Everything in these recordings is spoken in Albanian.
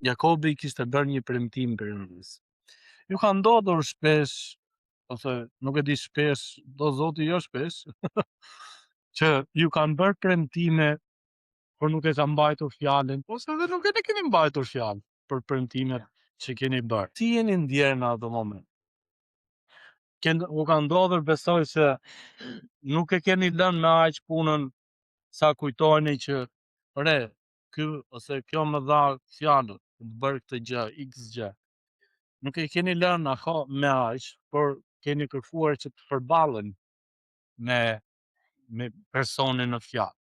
Jakobi kishte bërë një premtim Perëndis. Ju ka ndodhur shpesh, ose nuk e di shpesh, do Zoti jo shpesh, që ju kanë bërë premtime, por nuk e ka mbajtur fjalën, ose edhe nuk e keni mbajtur fjalën për premtimet që keni bërë. Si jeni ndjerë në ato moment? U ka ndodhur, besoj se nuk e keni lënë me aq punën sa kujtojni që re, ky ose kjo më dha fjalën, të bërë këtë gjë, x gjë. Nuk e keni lënë me aq, por keni kërkuar që të përballen me personin në fjalë,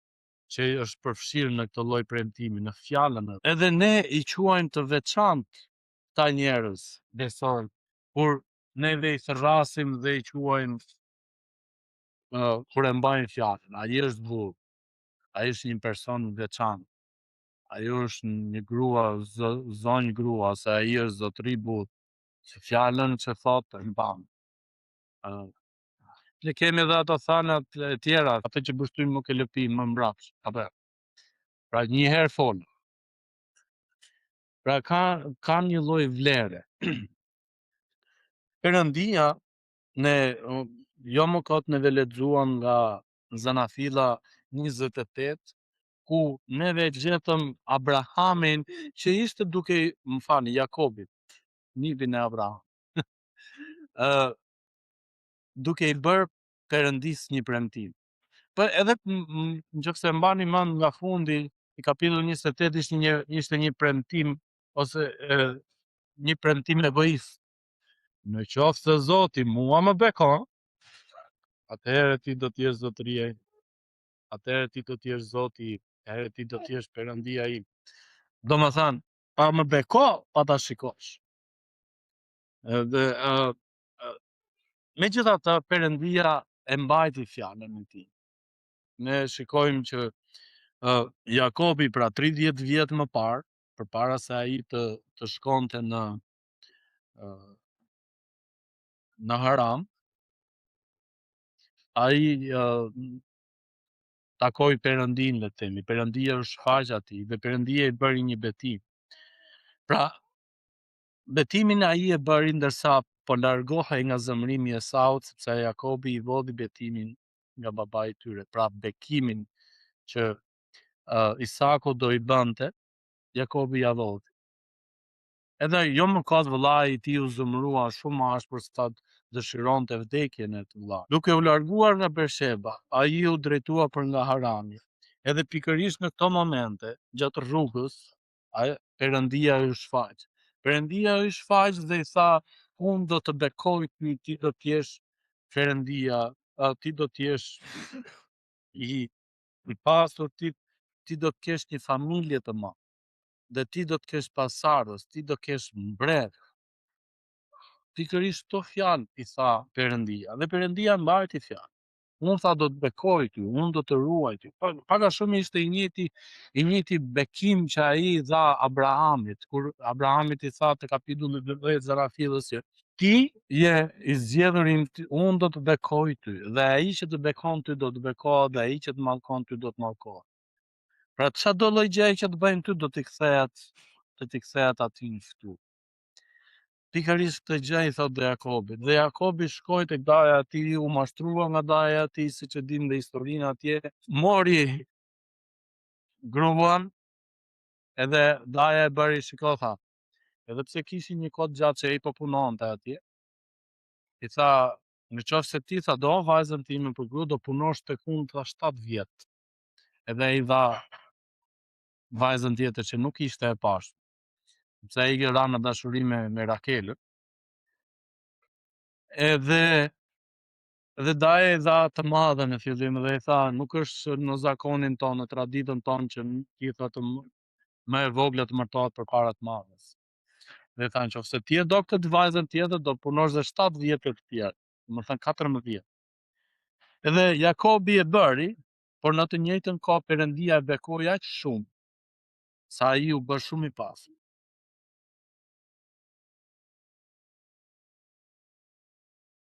që është përfshirë në këtë lloj premtimi, në fjalën. Edhe ne i quajmë të veçantë këta njerëz, besoj, kur neve i thërrasim dhe i quajmë kur e mbajnë fjalën. Ai është burr, ai është një person veçantë, ai është një grua, zonjë grua, se ai është zotëri burr, që fjalën që thotë e mban. Ne kemi edhe ato thanat e tjera, ato që gustojmë nuk e lëpim më mbrapsht, apo. Pra një herë fol. Pra ka një lloj vlere. Perëndia, ne jo më kot neve lexuam nga Zanafilla 28, ku neve gjetëm Abrahamin që ishte duke, më falni, Jakobit, nipin e Abraham. Duke i bërë Perëndis një premtim. Po edhe nëse mbani mend nga fundi i kapitullit 28 ishte një premtim ose një premtim egoist. Në qoftë se Zoti mua më bekon, atëherë ti do të jesh zotëria ime. Atëherë ti do të jesh Zoti im, atëherë ti do të jesh Perëndia im. Domethënë, pa më beko, pa ta shikosh. Edhe megjithatë, Perëndia e mbajti fjalën e tij. Ne shikojmë që Jakobi, pra 30 vjet më parë, përpara se ai të shkonte në Haran, ai takoi Perëndin, le të themi. Perëndia u shfaq atij dhe Perëndia i bëri një betim. Pra, betimin ai e bëri ndërsa po largohej nga zemrimi i Esaut, sepse Jakobi i vodhi betimin nga babai i tyre. Pra, bekimin që Isaku do i bënte, Jakobi ja vodhi. Edhe jo më kot vëllai i tij u zëmrua shumë ashpër sa dëshironte vdekjen e vëllait. Duke u larguar nga Bersheba, ai u drejtua për nga Harani. Edhe pikërisht në këto momente, gjatë rrugës, Perëndia u shfaq. Perëndia u shfaq dhe i tha, unë do të bekoj ty, ti do të jesh Perëndia, ti do të jesh i pasur, ti do të kesh një familje të madhe. Dhe ti do të kesh pasardhës, ti do kesh mbret. Pikërisht këto fjalë i tha Perëndia, dhe Perëndia mbajti fjalën. Unë tha do të bekoj ty, unë do të ruaj ty. Pak a shumë ishte i njëjti bekim që ai dha Abrahamit, kur Abrahamit i tha te kapitulli 10 Zanafillës, ti je i zgjedhur, unë do të bekoj ty, dhe ai që të bekon ty do të bekohet, dhe ai që të mallkon ty do të mallkohet. Pra çdo lloj gjëje që të bëjnë ty do t'i kthehet atij në fytyrë. Pikërisht këtë gjë i thot Jakobit. Dhe Jakobi shkoi tek daja e tij, u mashtrua nga daja e tij, siç e dimë dhe historinë atje, mori gruan, edhe daja e bëri shiko tha. Edhe pse kishin një kohë gjatë që ai po punonte atje, i tha, në qoftë se ti tha do vajzën time për gru, do punosh tek unë tha 7 vjet. Edhe ai dha vajzën tjetër që nuk ishte e pashme, sepse ai ra në dashuri me Rakelën. Edhe daja i dha të madhe në fillim dhe i tha, nuk është në zakonin tonë, në traditën tonë që ti thotë më e vogla të martohet përpara të madhes. Dhe i tha, nëse ti e do këtë vajzën tjetër, do punosh dhe 7 vjet të tjerë, domethënë 14 vjet. Edhe Jakobi e bëri, por në të njëjtën kohë Perëndia e bekoi aq shumë sa ai u bë shumë i pasur.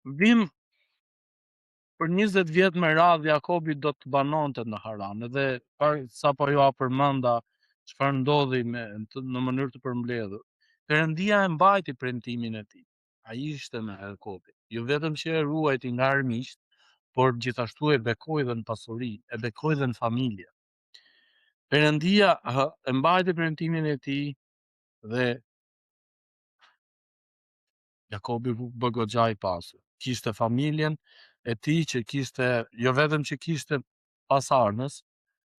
Vim për 20 vjet me radhë Jakobi do të banonte në Haran, edhe sapo ju përmenda çfarë ndodhi në mënyrë të përmbledhur. Perëndia e mbajti premtimin e tij. Ai ishte me Jakobin. Jo vetëm që e ruajti nga armiqt, por gjithashtu e bekoi dhe në pasuri, e bekoi dhe në familje. Perëndia e mbajti premtimin e tij dhe Jakobi bë goxha i pasur. Kishte familjen e tij që kishte, jo vetëm që kishte pas armës,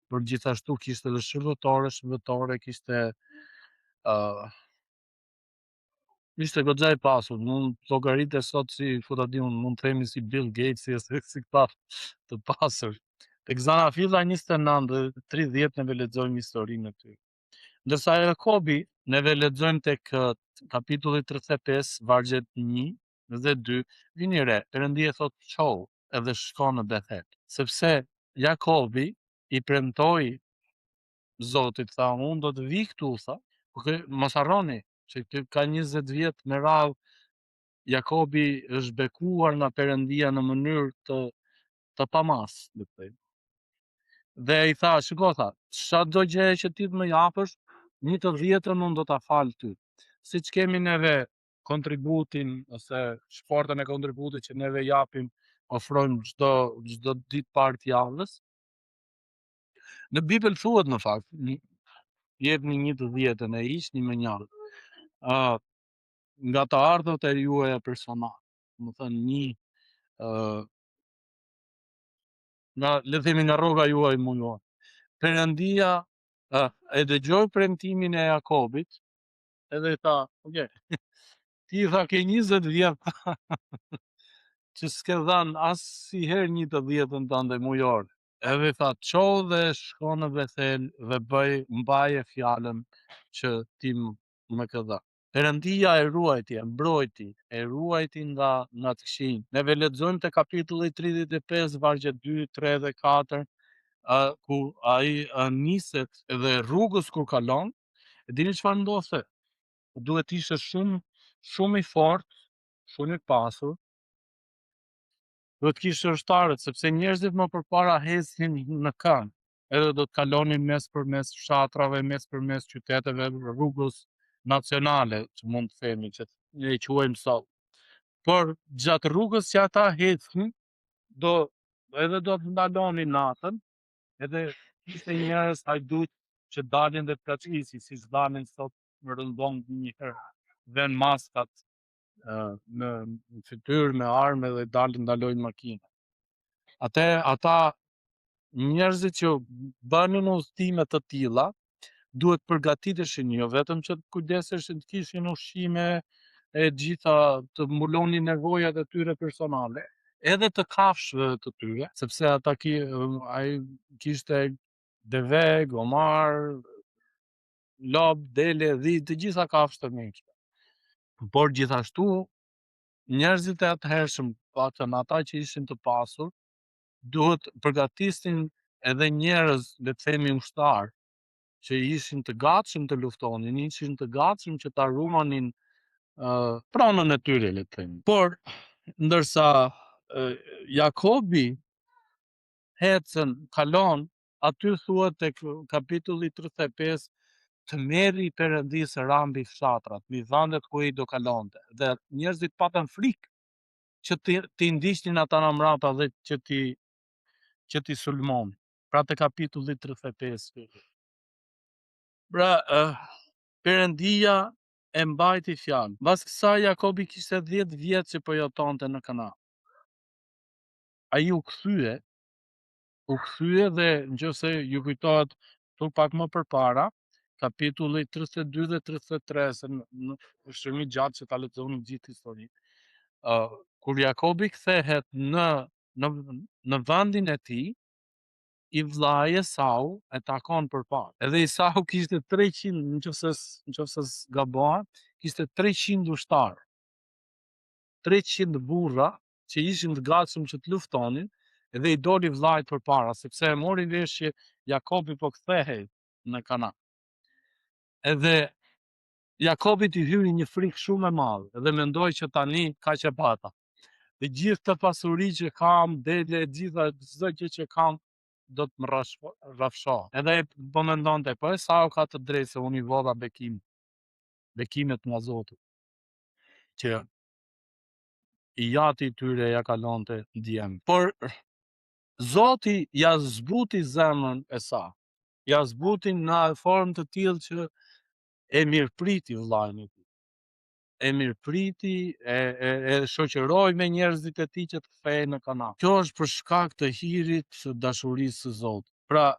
por gjithashtu kishte dhe shërbëtore, ishte goxha i pasur. Mund llogaritet sot si, ku ta di unë, mund të themi si Bill Gates, si këta të pasur. Tek Zanafilla 29 dhe 30 neve lexojmë historinë e tyre. Ndërsa Jakobi neve lexojmë tek kapitulli 35, vargjet 1 dhe 2, vini re, Perëndia thot çau edhe shko në Bethel, sepse Jakobi i premtoi Zotit, tha, unë do të vi këtu, tha, por mos harroni që ka 20 vjet me radhë Jakobi është bekuar nga Perëndia në mënyrë të pamas, le të thënë. Dhe i tha, shiko, tha, çdo gjë që ti më japësh, 1/10 unë do ta fal ty. Siç kemi neve kontributin ose shportën e kontributit që neve japim, ofrojmë çdo ditë parë të javës. Në Bibël thuhet në fakt, jepni 1/10 e hiqni me njëri. Nga të ardhët e juaja personal. Do të thënë nga, le të themi, nga rroga juaj mujore. Perëndia e dëgjoi premtimin e Jakobit edhe i tha, okay, ti tha ke 20 vjet që s'ke dhënë asnjëherë 1/10 tënde mujore. Edhe i tha, çau dhe shko në Bethel dhe mbaje fjalën që ti më ke dhënë. Perëndia e ruajti, e mbrojti, e ruajti nga të këqijt. Neve lexojmë te kapitulli 35, vargjet 2, 3 dhe 4, ku ai niset edhe rrugës kur kalon, e dini çfarë ndodhte? Duhet ishte shumë i fortë, shumë i pasur, duhet kishte ushtarët, sepse njerëzit më përpara ecnin në këmbë, edhe do të kalonin përmes fshatrave, përmes qyteteve, rrugës nacionale, që mund të themi, që ne i quajmë sot. Por gjatë rrugës që ata ecnin, do të ndalonin natën, edhe ishte njerëz hajdut që dalin dhe plaçisin, si dalin sot në rëndom një herë, vën maskat në fytyrë me armë dhe dalin ndalojnë makinë. Ata njerëzit që bënin udhëtime të tilla duhet përgatiteshin, jo vetëm që të kujdeseshin të kishin ushqime e gjitha, të mbulonin nevojat e tyre personale, edhe të kafshëve të tyre, sepse ai kishte deve, gomar, lop, dele, dhi, të gjitha kafshët e mekshme. Por gjithashtu njerëzit e atëhershëm, ata që ishin të pasur, duhet përgatisnin edhe njerëz, le të themi, ushtar, që ishin të gatshëm të luftonin, ishin të gatshëm që ta ruanin pronën e tyre, le të themi. Por ndërsa Jakobi kalon, aty thuhet tek kapitulli 35, të merri Perëndisë rambi fshatrat, mbi vendet ku ai do kalonte. Dhe njerëzit patën frikë që ti ndiqnin ata nga mbrapa dhe që ti sulmonin. Pra te kapitulli 35. Pra, Perëndia e mbajti fjalën. Mbas kësaj Jakobi kishte 10 vjet që po jetonte në Kanaan. Ai u kthye dhe nëse ju kujtohet pak më përpara, kapitulli 32 dhe 33, se është shumë i gjatë që ta lexoni gjithë historinë. Kur Jakobi kthehet në vendin e tij, i vllai Esau e takon përpara. Edhe Esau kishte 300, nëse s'gabohem, kishte 300 ushtarë. 300 burra që ishin të gatshëm që të luftonin, edhe i doli vllait përpara, sepse e mori vesh që Jakobi po kthehej në Kanaan. Edhe Jakobit i hyri një frikë shumë e madhe, edhe mendoi që tani kaq e pata. Dhe gjithë të pasuri që kam, dele, çdo gjë që kam, do të më rrafshohet. Edhe po mendonte, po Esau ka të drejtë se unë i vodha bekimet nga Zoti, që i jati tyre ja kalonte djem. Por Zoti ja zbuti zemrën e Esau. Ja zbuti në formë të tillë që e mirëpriti vllain e tij. E mirëpriti, e shoqëroi me njerëzit e tij që të kthehej në Kanaan. Kjo është për shkak të hirit të dashurisë së Zotit. Pra,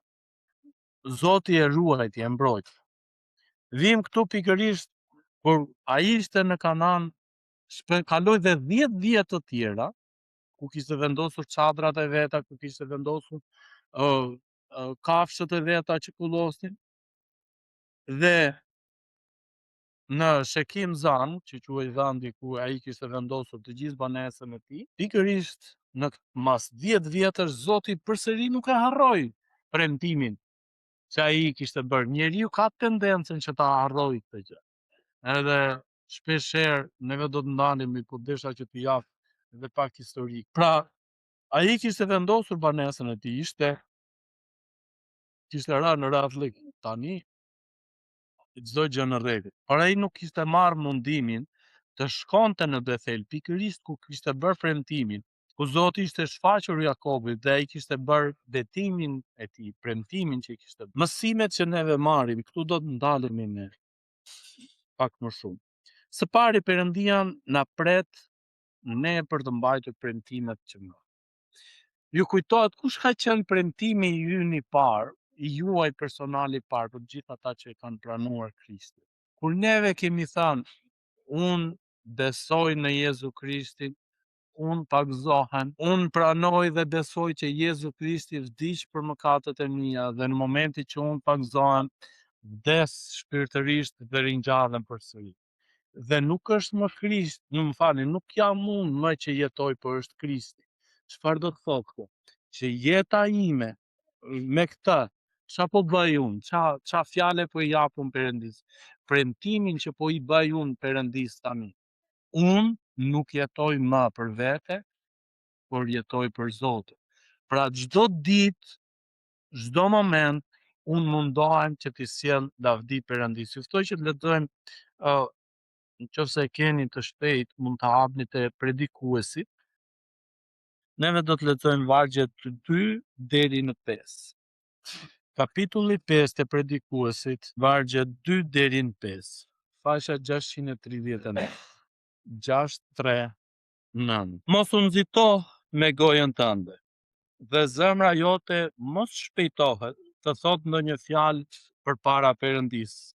Zoti e ruajti, e mbrojti. Vim këtu pikërisht kur ai ishte në Kanaan, kaloi dhe 10 vjet të tjera, ku kishte vendosur çadrat e veta, ku kishte vendosur kafshët e veta që kullosin, dhe në Shekim Zan, që quhej vendi ku ai kishte vendosur të gjithë banesën e tij, pikërisht në mas 10 vjetësh Zoti përsëri nuk e harroi premtimin që ai kishte bërë. Njeriu ka tendencën që ta harrojë këtë gjë. Edhe shpeshherë neve do të ndalemi, po desha që t'ju jap edhe pak historik. Pra, ai kishte vendosur banesën e tij, kishte rënë në radhlik. Tani çdo gjë në rregull. Por ai nuk kishte marrë mundimin të shkonte në Bethel, pikërisht ku kishte bërë premtimin, ku Zoti ishte shfaqur Jakobit dhe ai kishte bërë betimin e tij, premtimin që kishte bërë. Mësimet që neve marrim, këtu do të ndalemi ne pak më shumë. Së pari, Perëndia na pret ne për të mbajtur premtimet që më. Ju kujtohet kush ka qenë premtimi ynë i parë, i juaj personal i parë për gjithë ata që e kanë pranuar Krishtin. Kur neve kemi thënë, unë besoj në Jezu Krishtin, unë pagzohem, unë pranoj dhe besoj që Jezu Krishti vdiq për mëkatet e mia dhe në momentin që unë pagzohem, vdes shpirtërisht dhe ringjallem përsëri. Dhe nuk është më Krisht, nuk jam unë më që jetoj, por është Krishti. Çfarë do të thotë kjo? Që jeta ime me këtë, ç'a po bëj unë, ç'a fjale po i jap unë Perëndis, premtimin që po i bëj unë Perëndis tani. Unë nuk jetoj më për vete, por jetoj për Zotin. Pra çdo ditë, çdo moment, unë mundohem që t'i sjell lavdi Perëndis. Ju ftoj që të lexojmë, nëse e keni të shpejt, mund ta hapni te Predikuesi. Neve do të lexojmë vargjet 2 deri në 5. Kapitulli 5 të Predikuesit, vargjet 2 deri në 5. Fasha 639. 639. Mos u nxito me gojën tënde, dhe zemra jote mos shpejtohet të thotë ndonjë fjalë përpara Perëndis.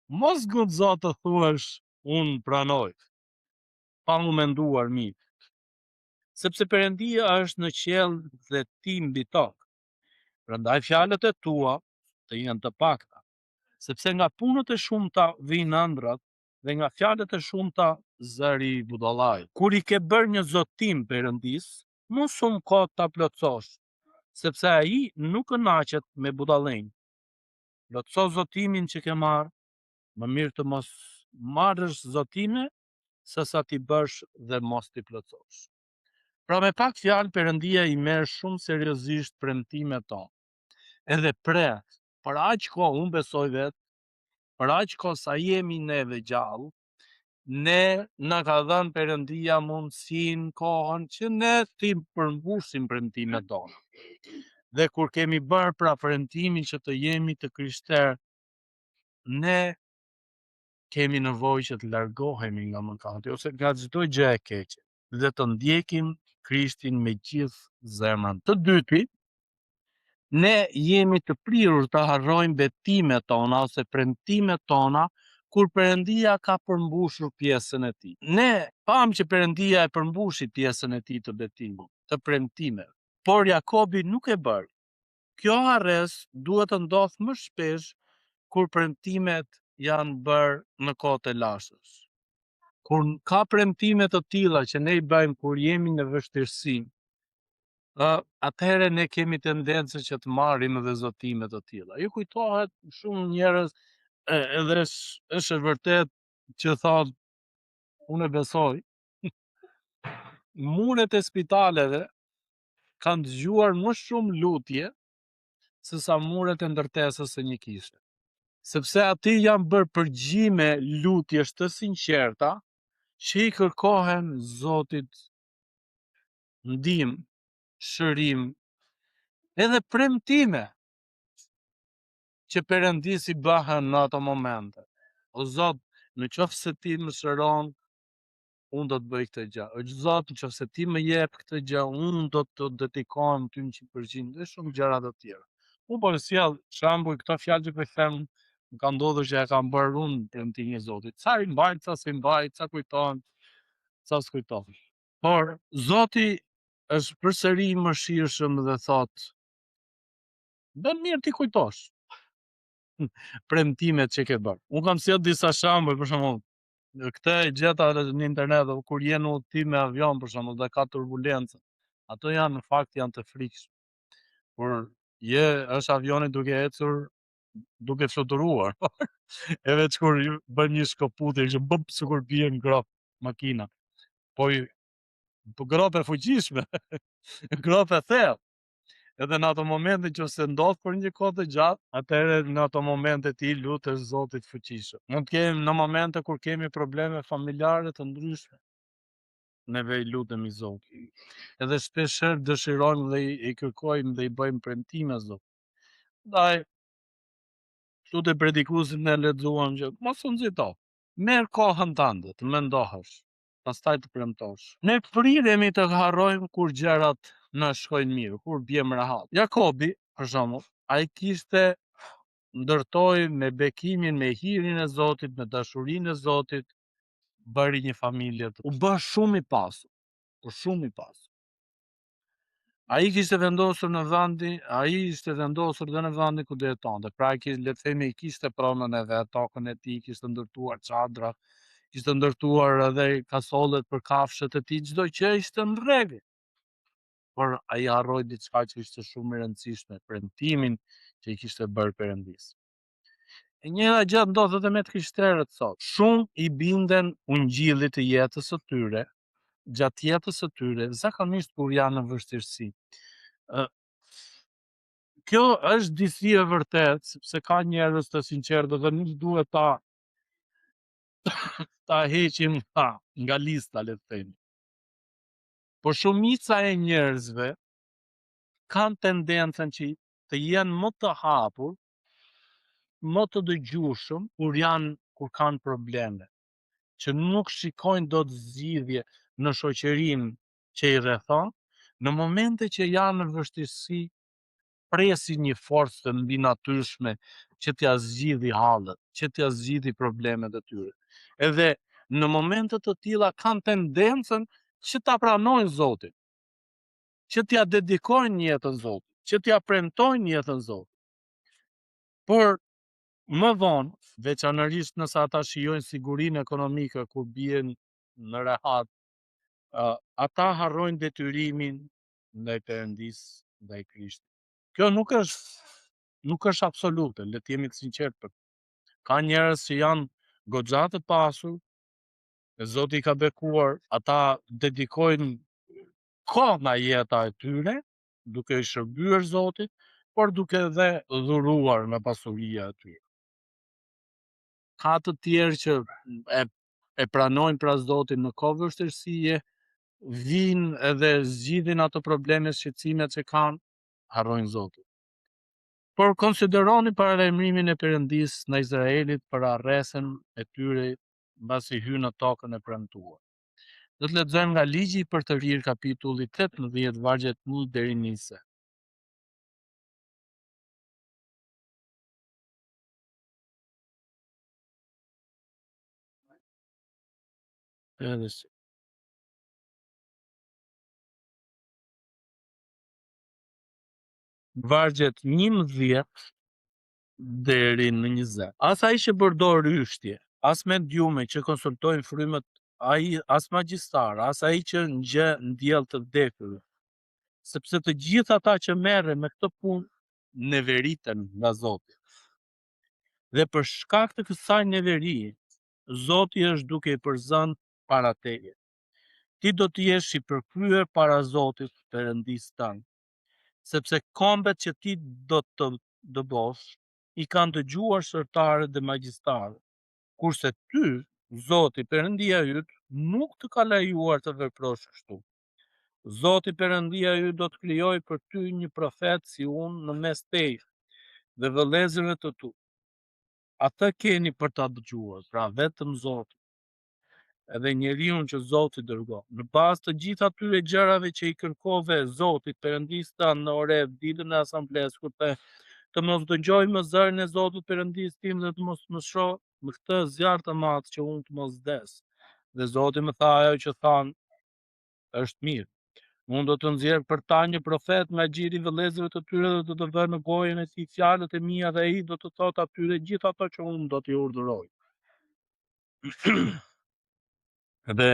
Mos guxo të thuash unë pranoj, pa u menduar mirë. Sepse Perëndia është në qiell dhe ti mbi tokë. Prandaj fjalët e tua të jenë të pakta, sepse nga punët e shumta vijnë ëndrat dhe nga fjalët e shumta zëri i budallajt. Kur i ke bërë një zotim Perëndis, mos u mko ta plotësosh, sepse ai nuk kënaqet me budallënj. Plotëso zotimin që ke marrë, më mirë të mos marrësh zotime se sa ti bësh dhe mos ti plotësosh. Pra me pak fjalë, Perëndia i merr shumë seriozisht premtimet tona. Edhe pret, për aq kohë, unë besoj vetë, për aq kohë sa jemi neve gjallë, ne na ka dhënë Perëndia mundësinë, kohën që ne ti përmbushim premtimet tona. Dhe kur kemi bërë pra premtimin që të jemi të krishterë, ne kemi nevojë që të largohemi nga mëkati ose nga çdo gjë e keqe dhe të ndjekim Krishtin me gjithë zemrën. Të dyti, ne jemi të prirur të harrojmë betimet tona ose premtimet tona kur Perëndia ka përmbushur pjesën e tij. Ne pam që Perëndia e përmbushi pjesën e tij të betimit, të premtimeve, por Jakobi nuk e bëri. Kjo harres duhet të ndodhë më shpesh kur premtimet janë bërë në kohët e lashës. Kur ka premtime të tilla që ne i bëjmë kur jemi në vështirësi, atëherë ne kemi tendencën që të marrim edhe zotime të tilla. Ju kujtohet shumë njerëz, edhe është e vërtet që thotë, unë e besoj, muret e spitaleve kanë dëgjuar më shumë lutje se sa muret e ndërtesës së një kishe. Sepse aty janë bërë përgjime lutjesh të sinqerta që i kërkohen Zotit ndihmë, shërim, edhe premtime që Perëndisi bëhen në ato momente. O Zot, në qoftë se ti më shëron, unë do të bëj këtë gjë. O Zot, në qoftë se ti më jep këtë gjë, unë do të dedikohem ty 100% dhe shumë gjëra të tjera. Unë po sjell shembull këto fjalë që po i them, më ka ndodhur që e kam bërë unë premtimin e Zotit. Ca i mbajt, ca s'i mbajt, ca kujtohen, ca s'kujtohen. Por Zoti është përsëri i mëshirshëm dhe thotë, bën mirë ti kujtosh premtimet që ke bërë. Unë kam sjell disa shembuj, për shembull, këtë e gjeta në internet, kur je në udhëtim me avion për shembull dhe ka turbulencë. Ato janë në fakt janë të frikshme. Kur është avioni duke ecur, duke fluturuar. E veç kur bën një shkëputje që bëp sikur bie në grop makina. Po grop e fuqishme, grop e thellë. Edhe në ato momente që se ndodh për një kohë të gjatë, atëherë në ato momente ti lutesh Zotit fuqishëm. Mund të kemi në momente kur kemi probleme familjare të ndryshme, neve i lutemi Zotit. Edhe shpeshherë dëshirojmë dhe i kërkojmë dhe i bëjmë premtime Zotit. Ndaj, kështu te predikuesit ne lexuam që mos u nxito. Merr kohën tënde të mendohesh, pastaj të premtosh. Ne priremi të harrojmë kur gjërat na shkojnë mirë, kur bjem rahat. Jakobi, për shembull, ai kishte ndërtoi me bekimin, me hirin e Zotit, me dashurinë e Zotit, bëri një familje, u bë shumë i pasur, por shumë i pasur. Ai kishte vendosur në vendi, ai ishte vendosur dhe në vendin ku do jetonte. Pra le të themi i kishte pronën e vet, tokën e tij, kishte ndërtuar çadra, kishte ndërtuar edhe kasollet për kafshët e tij, çdo gjë ishte në rregull. Por ai harroi diçka që ishte shumë e rëndësishme, premtimin që i kishte bërë Perëndis. E njëjta gjë ndodh edhe me krishterët sot. Shumë i binden ungjillit të jetës së tyre, gjatë jetës së tyre, zakonisht kur janë në vështirësi. Kjo është disi e vërtet, sepse ka njerëz të sinqertë dhe nuk duhet ta heqim nga lista, le të themi. Por shumica e njerëzve kanë tendencën që të jenë më të hapur, më të dëgjueshëm kur kanë probleme, që nuk shikojnë dot zgjidhje në shoqërinë që i rrethon, në momente që janë në vështirësi, presin një forcë të mbinatyrshme që t'ia zgjidhë hallet, që t'ia zgjidhë problemet e tyre. Edhe në momente të tilla kanë tendencën që ta pranojnë Zotin, që t'ia dedikojnë jetën Zotit, që t'ia premtojnë jetën Zotit. Por më vonë, veçanërisht nëse ata shijojnë sigurinë ekonomike ku bien në rehat, ata harrojnë detyrimin ndaj Perëndisë, ndaj Krishtit. Kjo nuk është absolute, le të jemi të sinqertë. Ka njerëz që janë goxha të pasur, e Zoti i ka bekuar, ata dedikojnë kohë nga jeta e tyre, duke i shërbyer Zotit, por duke edhe dhuruar nga pasuria e tyre. Ka të tjerë që e pranojnë pra Zotin në kohë vështirësie, vinë edhe zgjidhin ato probleme, shqetësimet që kanë, harrojnë Zotin. Por konsideroni paralajmërimin e Perëndisë në Izraelit për arresën e tyre mbasi hyn në tokën e premtuar. Do të lexojmë nga Ligji i Përtërir, kapitulli 18, vargjet 1 deri në 20. Vargjet 11 deri në 20. As ai që përdor ryshtje, as me djume që konsultojnë frymët, as magjistar, as ai që ngjë ndjell të vdekur, sepse të gjithë ata që merren me këtë punë neveriten nga Zoti. Dhe për shkak të kësaj neverie, Zoti është duke i përzënë para teje. Ti do të jesh i përkryer para Zotit, Perëndisë tënd. sepse kombet që ti do të dëbosh i kanë dëgjuar shërtarët dhe magjistarët, kurse ty, Zoti Perëndia yt, nuk të ka lejuar të veprosh kështu. Zoti Perëndia yt do të krijoj për ty një profet si unë në mes teje dhe vëllezërve të tu. Atë keni për ta dëgjuar, pra vetëm Zoti, edhe njeriu që Zoti dërgon. Në bazë të gjitha atyre gjërave që i kërkove Zotit Perëndis tanë në Oreb, ditën e asamblesë, kur të mos dëgjoj më zërin e Zotit Perëndis tim dhe të mos më shoh më këtë zjarr të madh që unë të mos vdes. Dhe Zoti më tha ajo që than është mirë. Unë do të nxjerr për ta një profet nga gjiri i vëllezërve të tyre dhe do të vë në gojën e tij fjalët e mia dhe ai do të thotë atyre gjithë ato që unë do t'i urdhëroj. Dhe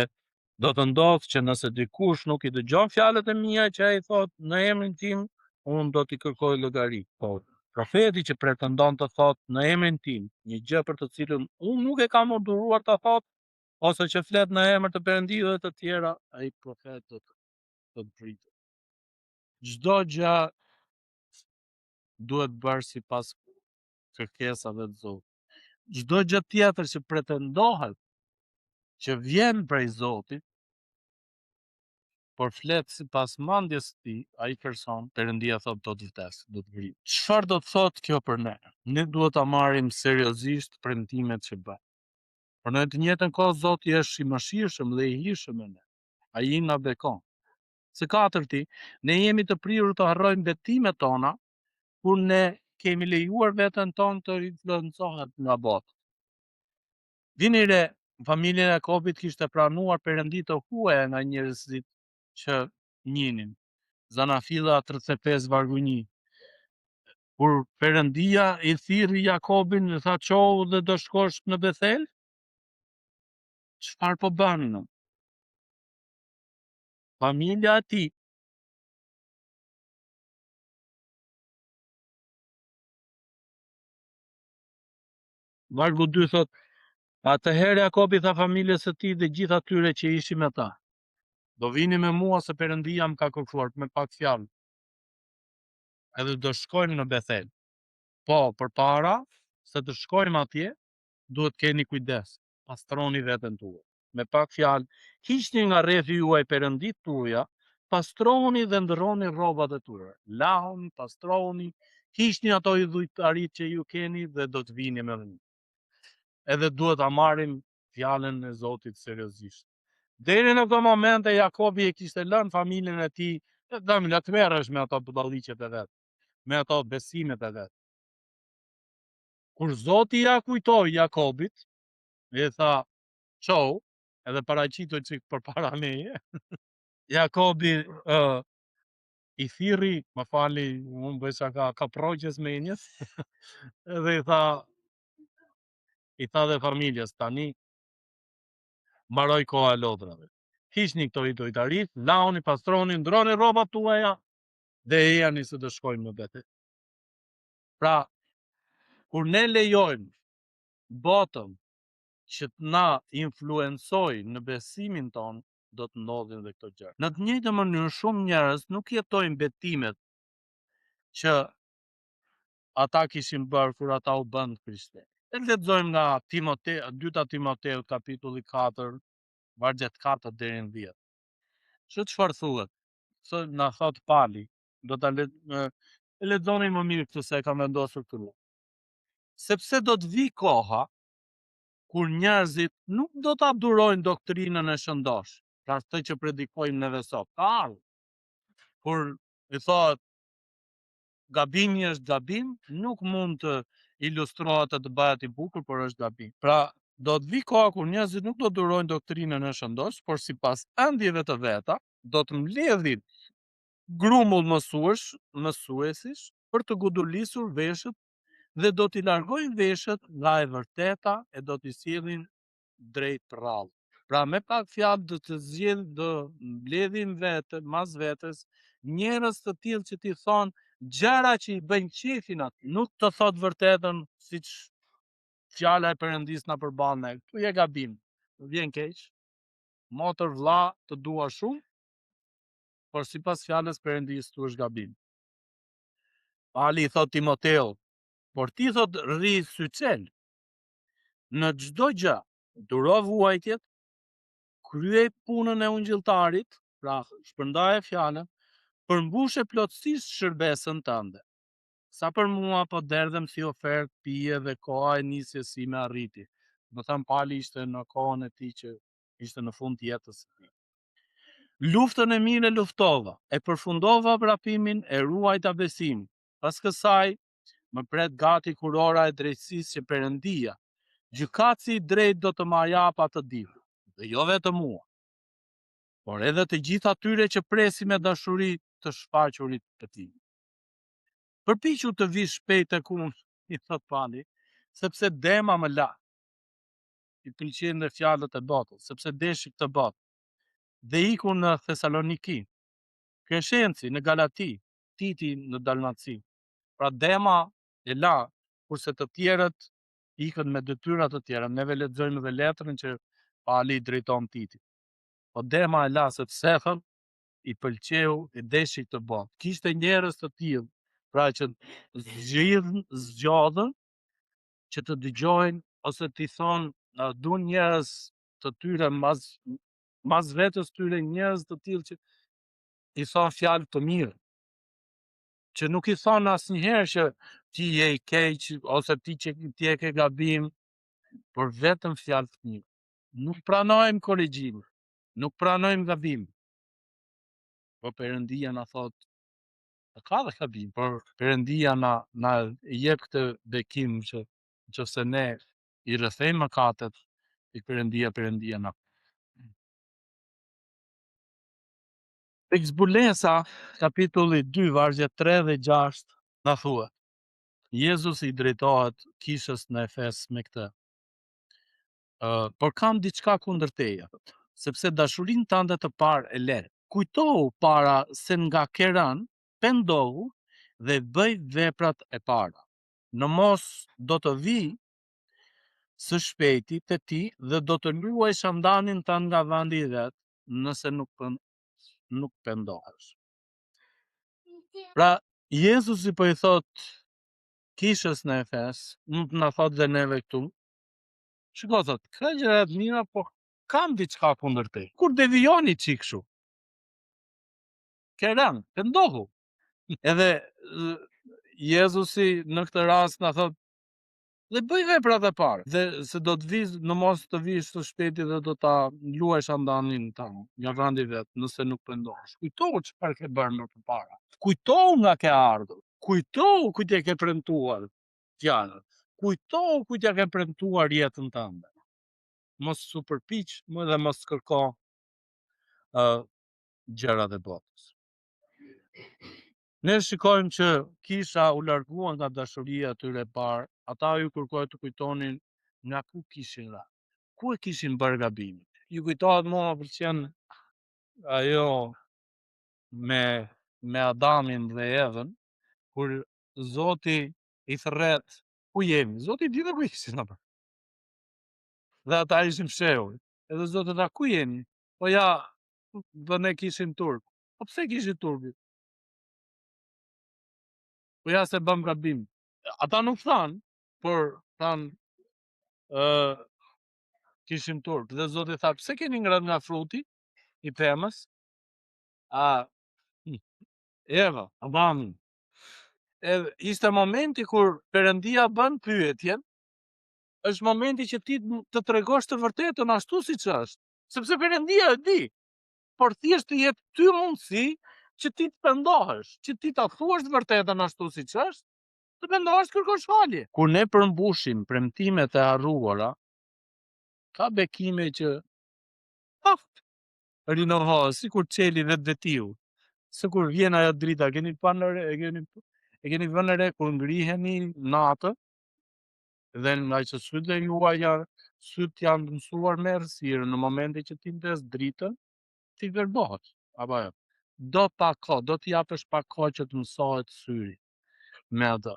do të ndodhë që nëse dikush nuk i dëgjon fjalët e mia që ai thotë në emrin tim, unë do t'i kërkoj llogari. Po, profeti që pretendon të thotë në emrin tim një gjë për të cilën unë nuk e kam urdhëruar ta thotë, ose që flet në emër të Perëndisë dhe të tjera, ai profet do të pritet. Çdo gjë duhet bërë sipas kërkesave të Zotit. Çdo gjë tjetër që pretendohet që vjen prej Zotit, por flet sipas mendjes së tij, ai person, Perëndia thotë do të vdes, do të vrijë. Çfarë do të thotë kjo për ne? Ne duhet ta marrim seriozisht premtimet që bëjmë. Por në të njëjtën kohë Zoti është i mëshirshëm dhe i hijshëm me ne. Ai na bekon. Së katërti, ne jemi të prirur të harrojmë betimet tona kur ne kemi lejuar veten tonë të influencohet nga botë. Vini re, familja e Jakobit kishte pranuar perëndi të huaja nga njerëzit që njinin. Zanafilla 35 vargu 1. Kur Perëndia i thirrri Jakobin dhe tha çohu dhe do shkosh në Bethel, çfarë po bën? Familja e tij vargu 2 thot, atëherë Jakobi tha familjes së tij dhe gjithë atyre që ishin me ta, do vini me mua se Perëndia më ka kërkuar me pak fjalë. Edhe do shkojmë në Bethel. Po, përpara se të shkojmë atje, duhet keni kujdes. Pastroni veten tuaj. Me pak fjalë, hiqni nga rrethi juaj perëndit tuaja, pastroni dhe ndërroni rrobat e tyre. Lahuni, pastroni, hiqni ato idhujtarit që ju keni dhe do të vini me mua. Edhe duhet ta marrim fjalën e Zotit seriozisht. Deri në këtë moment e Jakobi e kishte lënë familjen e tij, dëm la të merresh me ato budalliqet e vet, me ato besimet e vet. Kur Zoti ja kujtoi Jakobit, e tha, "Çau", edhe paraqitoj çik përpara meje. Jakobi i thirri, më fali, unë bëj sa ka proqes menjes, edhe i tha dhe familjes, tani mbaroi koha e lodrave. Hiqni këto idojtarit, launi, pastroni, ndroni rrobat tuaja dhe ejani se të shkojmë në Betel. Pra, kur ne lejojmë botën që të na influencoj në besimin ton, do të ndodhin dhe këto gjëra. Në të njëjtën mënyrë, shumë njerëz nuk jetojnë betimet që ata kishin bërë kur ata u bën krishterë. E lexojmë nga Timoteu, 2 Timoteut kapitulli 4, vargjet 4 deri në 10. Çfarë thuhet? Se na thot Pali, do ta lexoni më mirë këtë se e kam vendosur këtu. Sepse do të vi koha kur njerëzit nuk do ta durojnë doktrinën e shëndosh, pra atë që predikojmë neve sot. Ka ardhur. Kur i thotë gabimi është gabim, nuk mund të ilustrohet të bëhet i bukur, por është gabim. Pra, do të vi koha kur njerëzit nuk do durojnë doktrinën e shëndosh, por sipas ëndjeve të veta, do të mbledhin grumull mësuesish për të godulisur veshët dhe do t'i largojnë veshët nga e vërteta e do t'i sjellin drejt rrallë. Pra me pak fjalë do të mbledhin vetë, mas vetes, njerëz të tillë që t'i thonë gjëra që i bëjnë qefin aty, nuk të thot vërtetën siç fjala e Perëndis na përban ne. Ktu je gabim. Vjen keq. Motër vlla, të dua shumë, por sipas fjalës Perëndis tu është gabim. Ali i thot Timoteu, por ti thot rri syçel në çdo gjë, duro vuajtjet, kryej punën e ungjilltarit, pra shpërndaje fjalën, përmbushe plotësisht shërbesën tënde. Sa për mua, po derdhem si ofertë, pije dhe koha e nisjes sime arriti. Do thënë Pali ishte në kohën e tij që ishte në fund të jetës së tij. Luftën e mirë e luftova, e përfundova vrapimin, e ruajta besimin. Pas kësaj, më pret gati kurora e drejtësisë që Perëndia, gjykatësi i drejtë, do të ma jap atë ditë. Dhe jo vetëm mua, por edhe të gjithë atyre që presin me dashuri të shfaqurit të tij. Përpiqu të vish shpejt tek unë, i thot Pali, sepse dema më la. I pëlqejnë dhe fjalët e botës, sepse deshi këtë botë. Dhe iku në Thesaloniki, Kreshenci në Galati, Titi në Dalmaci. Pra dema e la, kurse të tjerët ikën me detyra të tjera. Neve lexojmë dhe letrën që Pali i drejton Titit. Po dema e la sepse thon i pëlqeu e deshi këtë botë. Kishte njerëz të tillë, pra që zgjodhën që të dëgjojnë ose t'i thonë duan njerëz të tyre mas vetës tyre, njerëz të tillë që i thonë fjalë të mirë, që nuk i thonë asnjëherë që ti je i keq ose ti që ti e ke gabim, por vetëm fjalë të mirë. Nuk pranojmë korrigjimin, nuk pranojmë gabim. Po Perëndia na thotë, ka dhe gabim, por Perëndia na jep këtë bekim që nëse ne i rrethejmë mëkatet, i Perëndia na. Tek Zbulesa, kapitulli 2, vargjet 3 dhe 6, na thuhet: Jezus i drejtohet kishës në Efes me këtë. Por kam diçka kundër teje, sepse dashurinë tënde të parë e le. Kujtohu para se nga ke rënë, pendohu dhe bëj veprat e para. Në mos do të vi së shpejti te ti dhe do të luaj shandanin tënd nga vendi i vet, nëse nuk pendohesh. Pra, Jezusi po i thot kishës në Efes, nuk na thot dhe neve këtu. Shiko, thot, ka gjëra të mira, po kam diçka kundër te. Kur devijoni çik kështu, ke rënë, pendohu. Edhe Jezusi në këtë rast na thot dhe bëj veprat e para. Dhe se do të viz, në mos të vish së shpejti dhe do ta luash andanin tënd nga vendi vet, nëse nuk pendohesh. Kujtohu çfarë ke bërë më përpara. Kujtohu nga ke ardhur. Kujtohu kujt e ke premtuar fjalën. Kujtohu kujt ja ke premtuar jetën tënde. Mos u përpiq më dhe mos kërko gjërat e botës. Ne shikojmë që kisha u largua nga dashuria e tyre e parë. Ata ju kërkojnë të kujtonin nga ku kishin ra. Ku e kishin bërë gabimin. Ju kujtohet mua pëlqen ajo me Adamin dhe Evën, kur Zoti i thret, ku jemi? Zoti di dhe ku ishin apo. Dhe ata ishin fshehur. Edhe Zoti tha, ku jeni? Po ja, dhe ne kishim turp. Po pse kishin turpin? Po ja se bëm gabim. Ata nuk thanë, por thanë kishim turp. Dhe Zoti tha, pse keni ngrënë nga fruti i pemës? Eva, Adami. Edhe ishte momenti kur Perëndia bën pyetjen, është momenti që ti të tregosh të vërtetën ashtu siç është, sepse Perëndia e di, por thjesht të jep ty mundësi që ti të pendohesh, që ti ta thuash të vërtetën ashtu siç është, të pendohesh, kërkosh falje. Kur ne përmbushim premtimet e harruara, ka bekime që rinovohet, sikur çeli vetë tiu. Se kur vjen ajo drita, keni vënë re kur ngriheni natë dhe nga që sytë e juaj sytë janë të mësuar me errësirë, në momentin që ti ndes dritën, ti verbohet. Apo jo. Do pak kohë, do t'i japësh pak kohë që të mësohet syri me atë.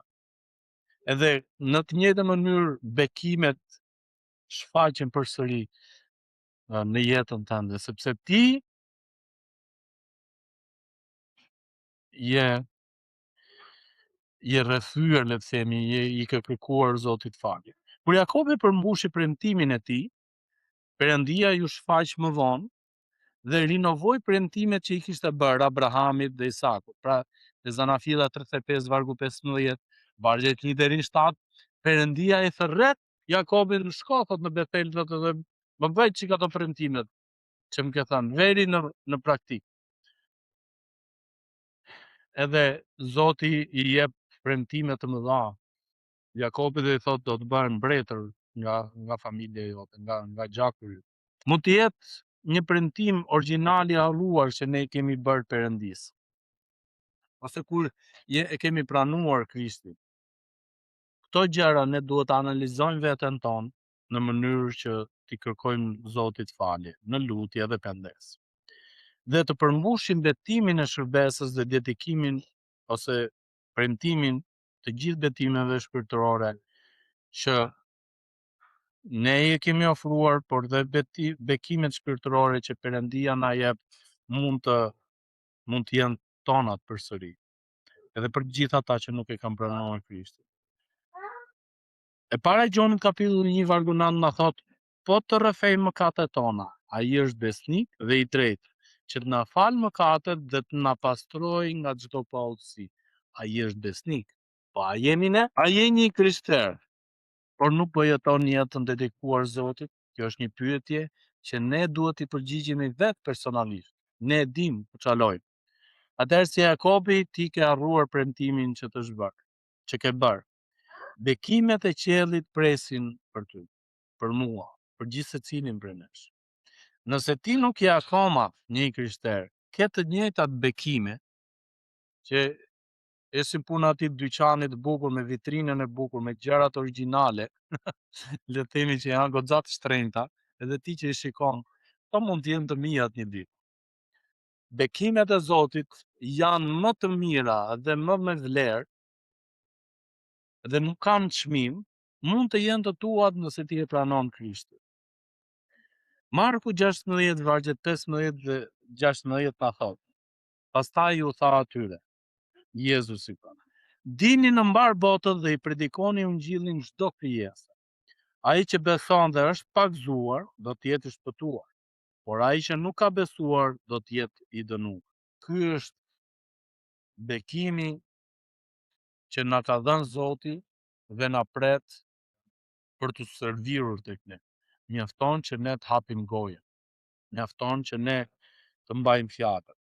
Edhe në të njëjtën mënyrë bekimet shfaqen përsëri në jetën tënde, sepse ti je je rrethyer, le të themi, i ke kërkuar Zotit falje. Kur Jakobi përmbushi premtimin e tij, Perëndia ju shfaq më vonë dhe rinovoi premtimet që i kishte bërë Abrahamit dhe Isakut. Pra, në Zanafilla 35 vargu 15, vargjet 1 deri në 7, Perëndia e thërret Jakobin, shko thot në Betel thot edhe më bëj çik ato premtimet që më ke thënë, veri në praktik. Edhe Zoti i jep premtime të mëdha. Jakobi dhe i thot do të bëhen mbretër nga familja jote, nga gjaku yt. Mund të jetë një premtim origjinal i harruar që ne kemi bërë Perëndis. Ose kur e kemi pranuar Krishtin. Këto gjëra ne duhet të analizojmë veten tonë në mënyrë që t'i kërkojmë Zotit falje, në lutje dhe pendes. Dhe të përmbushim betimin e shërbesës dhe dedikimin ose premtimin të gjithë betimeve shpirtërore që ne i kemi ofruar, por dhe bekimet shpirtërore që Perëndia na jep mund të jenë tonat përsëri. Edhe për të gjithë ata që nuk e kanë pranuar Krishtin. E para e Gjonit kapitulli 1 vargu 9 na thot, po të rrëfej mëkatet tona, ai është besnik dhe i drejtë, që të na fal mëkatet dhe të na pastrojë nga çdo pautësi. Ai është besnik. Po a jemi ne? A je një krishter? Por nuk po jeton jetën dedikuar Zotit? Kjo është një pyetje që ne duhet i përgjigjemi vetë personalisht. Ne dim ku çalojmë. Atëherë si Jakobi ti ke harruar premtimin që të shbër, që ke bërë. Bekimet e qiellit presin për ty, për mua, për gjithë secilin prej nesh. Nëse ti nuk je akoma një krishter, ke të njëjtat bekime që e si puna aty dyqanit bukur me vitrinën e bukur me gjërat origjinale, le të themi që janë goxha të shtrenjta, edhe ti që i shikon, to mund të jenë të mijat një ditë. Bekimet e Zotit janë më të mira dhe më me vlerë dhe nuk kanë çmim, mund të jenë të tuat nëse ti e pranon Krishtin. Marku 16 vargjet 15 dhe 16 na thot. Pastaj ju tha atyre, Jezusi pra, dini në mbar botën dhe i predikoni ungjillin çdo krijese. Ai që beson dhe është pagzuar, do të jetë i shpëtuar, por ai që nuk ka besuar, do të jetë i dënuar. Ky është bekimi që na ka dhënë Zoti dhe na pret për të servir tek ne. Mjafton që ne të hapim gojën. Mjafton që ne të mbajmë fjalën.